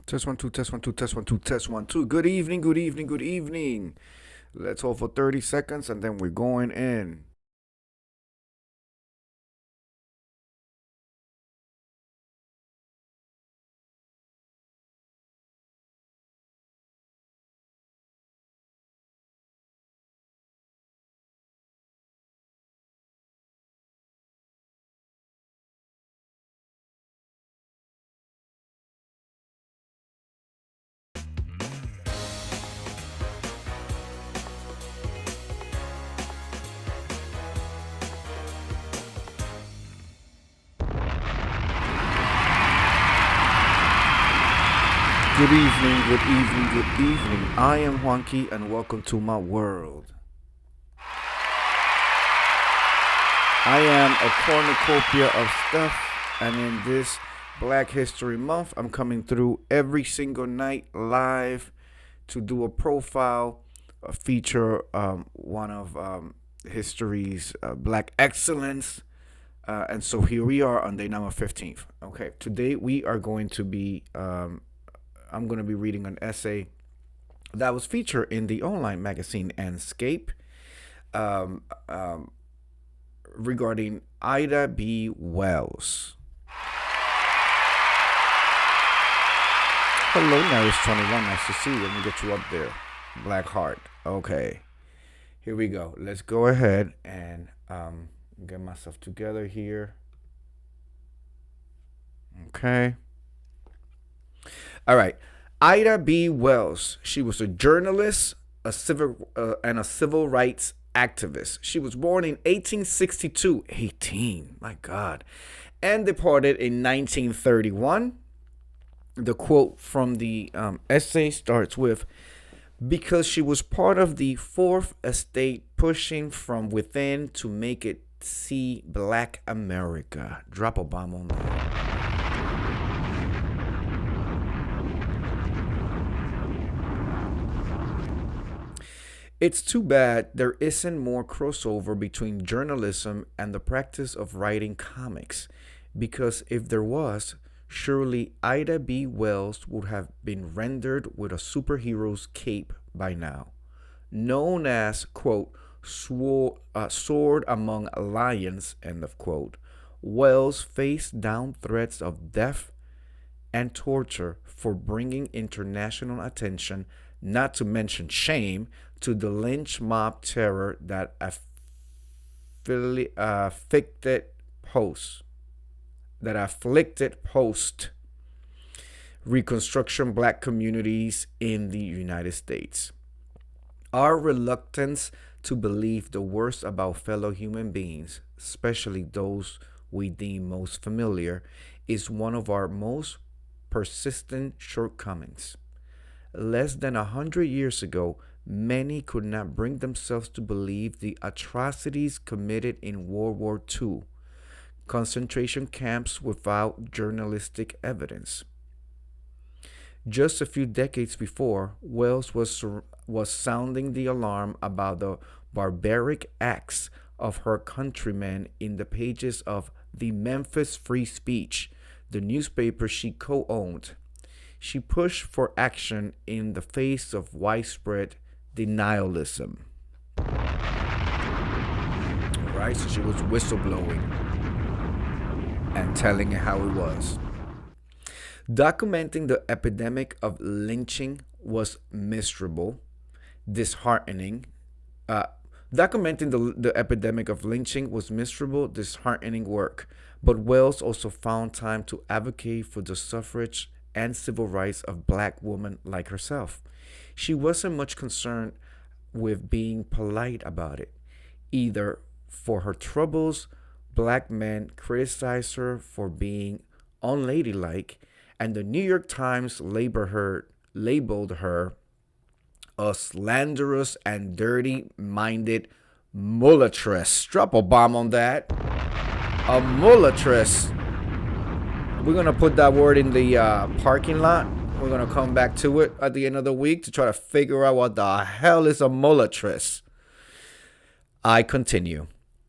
Test one, two, test one, two, test one, two, test one, two. Good evening, good evening, good evening. Let's hold for 30 seconds and then we're going in. Good evening, good evening, good evening. I am Juanqui and welcome to my world. I am a cornucopia of stuff, and in this Black History Month, I'm coming through every single night live to do a profile, feature one of history's black excellence. And so here we are on day number 15th. Okay, today we are going to be, I'm going to be reading an essay that was featured in the online magazine Anscape um, um, regarding Ida B. Wells. Hello, Naris 21. Nice to see you. Let me get you up there. Black Heart. Okay. Here we go. Let's go ahead and get myself together here. Okay. All right. Ida B. Wells. She was a journalist, a civil rights activist. She was born in 1862. 18. My God. And deported in 1931. The quote from the essay starts with, because she was part of the Fourth Estate pushing from within to make it see black America. Drop a bomb on that. It's too bad there isn't more crossover between journalism and the practice of writing comics, because if there was, surely Ida B. Wells would have been rendered with a superhero's cape by now. Known as, quote, sword among lions, end of quote, Wells faced down threats of death and torture for bringing international attention, not to mention shame, to the lynch mob terror that afflicted post Reconstruction black communities in the United States. Our reluctance to believe the worst about fellow human beings, especially those we deem most familiar, is one of our most persistent shortcomings. Less than 100 years ago, many could not bring themselves to believe the atrocities committed in World War II, concentration camps without journalistic evidence. Just a few decades before, Wells was sounding the alarm about the barbaric acts of her countrymen in the pages of the Memphis Free Speech, the newspaper she co owned. She pushed for action in the face of widespread denialism. Right? So she was whistleblowing and telling it how it was. Documenting the epidemic of lynching was miserable, disheartening. Uh, Documenting the epidemic of lynching was miserable, disheartening work, but Wells also found time to advocate for the suffrage and civil rights of black women like herself. She wasn't much concerned with being polite about it. Either for her troubles, black men criticized her for being unladylike, and the New York Times labeled her a slanderous and dirty-minded mulatress. Drop a bomb on that. A mulatress. We're going to put that word in the parking lot. We're going to come back to it at the end of the week to try to figure out what the hell is a mulatress. I continue.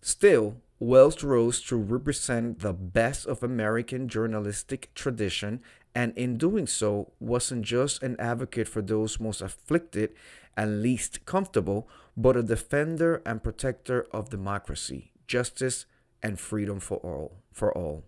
Still, Wells rose to represent the best of American journalistic tradition and in doing so, wasn't just an advocate for those most afflicted and least comfortable, but a defender and protector of democracy, justice, and freedom for all. For all.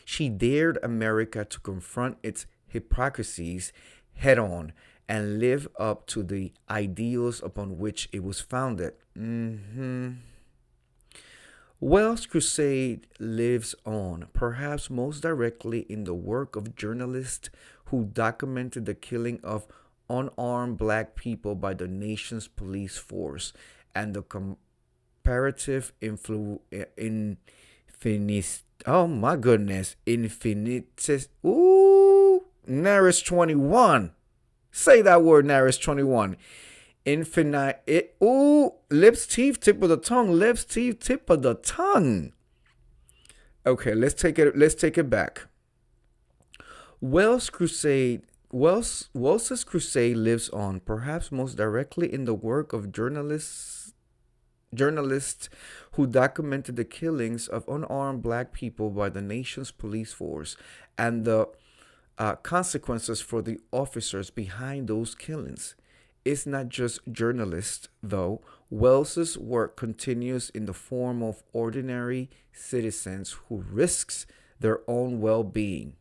She dared America to confront its hypocrisies head on and live up to the ideals upon which it was founded. Wells' crusade lives on, perhaps most directly in the work of journalists who documented the killing of unarmed black people by the nation's police force and the comparative oh my goodness, infinitis. Ooh, Naris 21. Say that word, Naris 21. Infinite. Ooh, lips, teeth, tip of the tongue. Lips, teeth, tip of the tongue. Okay, let's take it. Let's take it back. Wells's crusade lives on, perhaps most directly in the work of journalists who documented the killings of unarmed black people by the nation's police force and the consequences for the officers behind those killings. It's not just journalists, though. Wells's work continues in the form of ordinary citizens who risks their own well-being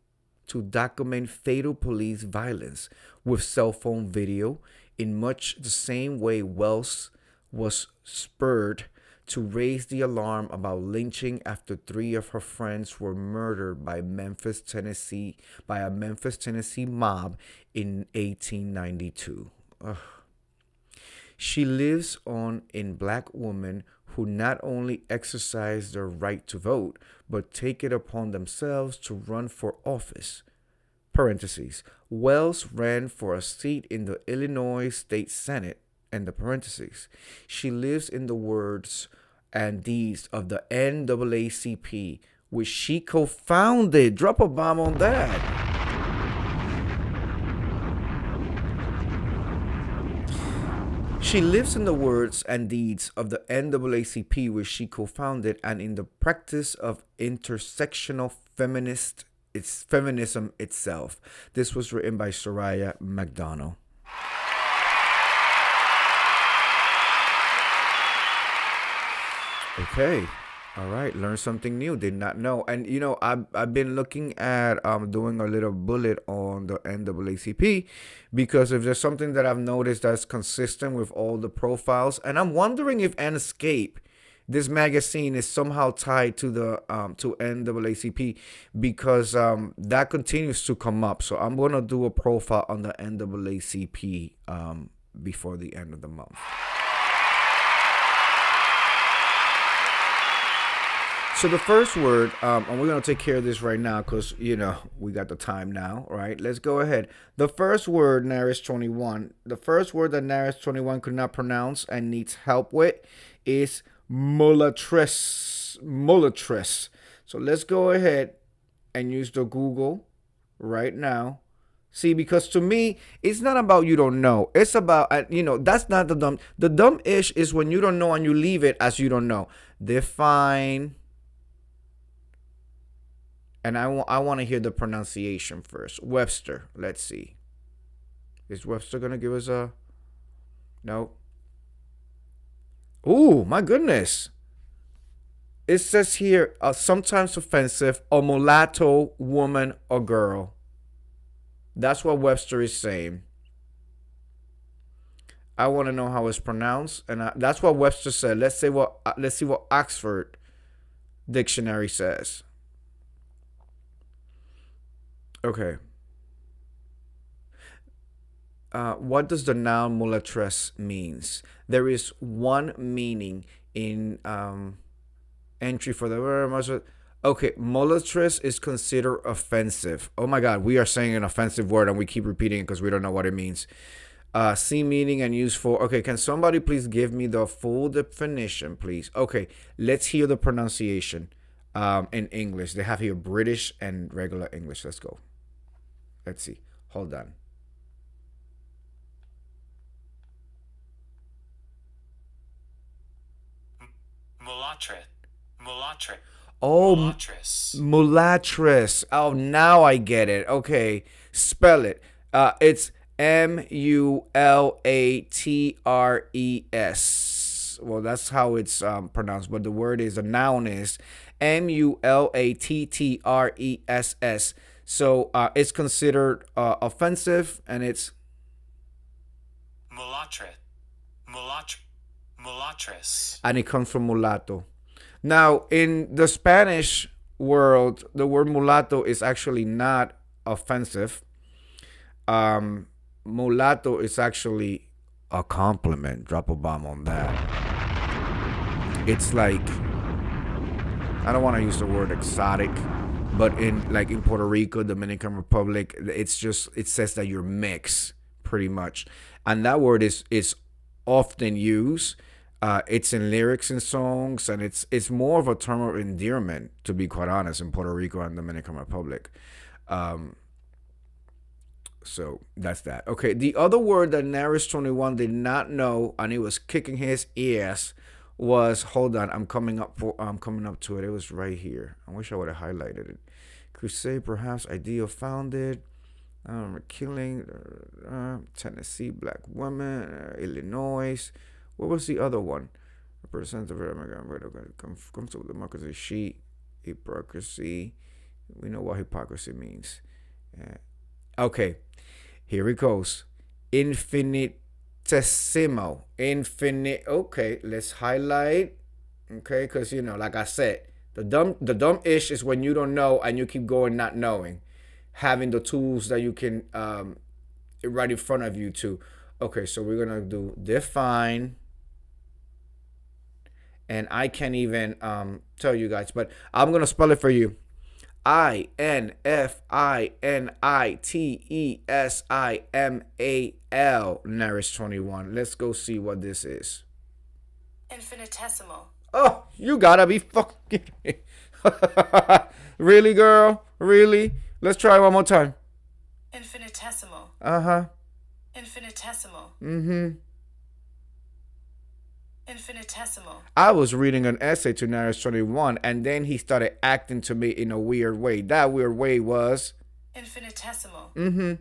to document fatal police violence with cell phone video in much the same way Wells was spurred to raise the alarm about lynching after three of her friends were murdered by a Memphis, Tennessee mob in 1892. Ugh. She lives on in black women who not only exercise their right to vote, but take it upon themselves to run for office. Parentheses. Wells ran for a seat in the Illinois State Senate. End the parentheses. She lives in the words and deeds of the NAACP, which she co-founded. Drop a bomb on that. She lives in the words and deeds of the NAACP, which she co-founded, and in the practice of intersectional feminism itself. This was written by Soraya McDonald. Okay. All right, learn something new. Did not know. And I've been looking at doing a little bullet on the NAACP, because if there's something that I've noticed that's consistent with all the profiles, and I'm wondering if Escape, this magazine, is somehow tied to the to NAACP, because that continues to come up. So I'm gonna do a profile on the NAACP before the end of the month. So the first word, and we're going to take care of this right now because, we got the time now, right? Let's go ahead. The first word, Naris 21, the first word that Naris 21 could not pronounce and needs help with is mulatress. Mulatress. So let's go ahead and use the Google right now. See, because to me, it's not about you don't know. It's about, that's not the dumb. The dumb-ish is when you don't know and you leave it as you don't know. Define. And I want to hear the pronunciation first. Webster. Let's see. Is Webster going to give us a... No. Ooh, my goodness. It says here, sometimes offensive, a mulatto, woman, or girl. That's what Webster is saying. I want to know how it's pronounced, and that's what Webster said. Let's see what Oxford Dictionary says. Okay. What does the noun mulatress means? There is one meaning in entry for the word. Okay, mulatress is considered offensive. Oh my God, we are saying an offensive word and we keep repeating it because we don't know what it means. See meaning and use for. Okay, can somebody please give me the full definition, please? Okay, let's hear the pronunciation in English. They have here British and regular English. Let's go. Let's see. Hold on. Mulatre. Mulatre. Oh, mulatress. Oh, now I get it. Okay, spell it. It's Mulatres. Well, that's how it's pronounced, but the word is, a noun is Mulatttress. So it's considered offensive, and it's Mulatre. Mulatress. and it comes from mulatto. Now, in the Spanish world, the word mulatto is actually not offensive. Mulatto is actually a compliment. Drop a bomb on that. It's like, I don't want to use the word exotic, but in Puerto Rico, Dominican Republic, it's just, it says that you're mixed pretty much, and that word is often used. It's in lyrics and songs, and it's more of a term of endearment, to be quite honest, in Puerto Rico and Dominican Republic. Um, so that's that. Okay, the other word that Naris 21 did not know, and he was kicking his ass, was, hold on, I'm coming up to it. It was right here. I wish I would have highlighted it. Crusade, perhaps, ideal founded. Killing, Tennessee, black women, Illinois. What was the other one? Representative comes to democracy. She, hypocrisy. We know what hypocrisy means. Okay, here it goes. Infinitesimal. Infinite. Okay, let's highlight. Okay, because like I said, the dumb ish is when you don't know and you keep going not knowing, having the tools that you can right in front of you too. Okay, so we're gonna do define, and I can't even tell you guys, but I'm gonna spell it for you. Infinitsimal. Naris 21. Let's go see what this is. Infinitesimal. Oh, you gotta be fucking. Really, girl? Really? Let's try one more time. Infinitesimal. Uh-huh. Infinitesimal. Mm-hmm. Infinitesimal. I was reading an essay to Naris 21, and then he started acting to me in a weird way. That weird way was infinitesimal. Mm-hmm.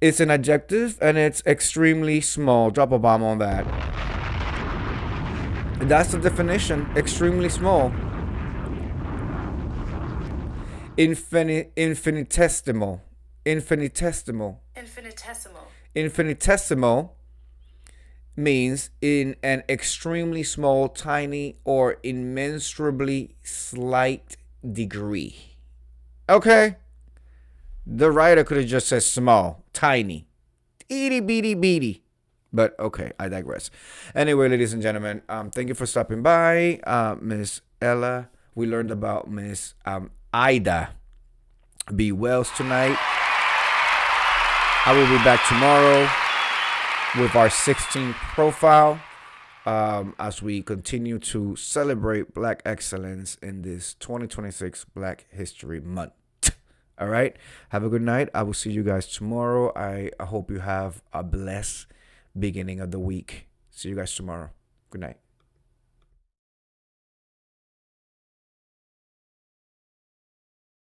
It's an adjective, and it's extremely small. Drop a bomb on that. That's the definition. Extremely small. Infinitesimal. Infinitesimal. Infinitesimal. Infinitesimal means in an extremely small, tiny, or immeasurably slight degree. Okay? The writer could have just said small, tiny, itty bitty bitty. But okay, I digress. Anyway, ladies and gentlemen, thank you for stopping by. Miss Ella, we learned about Miss Ida B. Wells tonight. I will be back tomorrow with our 16th profile as we continue to celebrate Black excellence in this 2026 Black History Month. All right. Have a good night. I will see you guys tomorrow. I hope you have a blessed beginning of the week. See you guys tomorrow. Good night.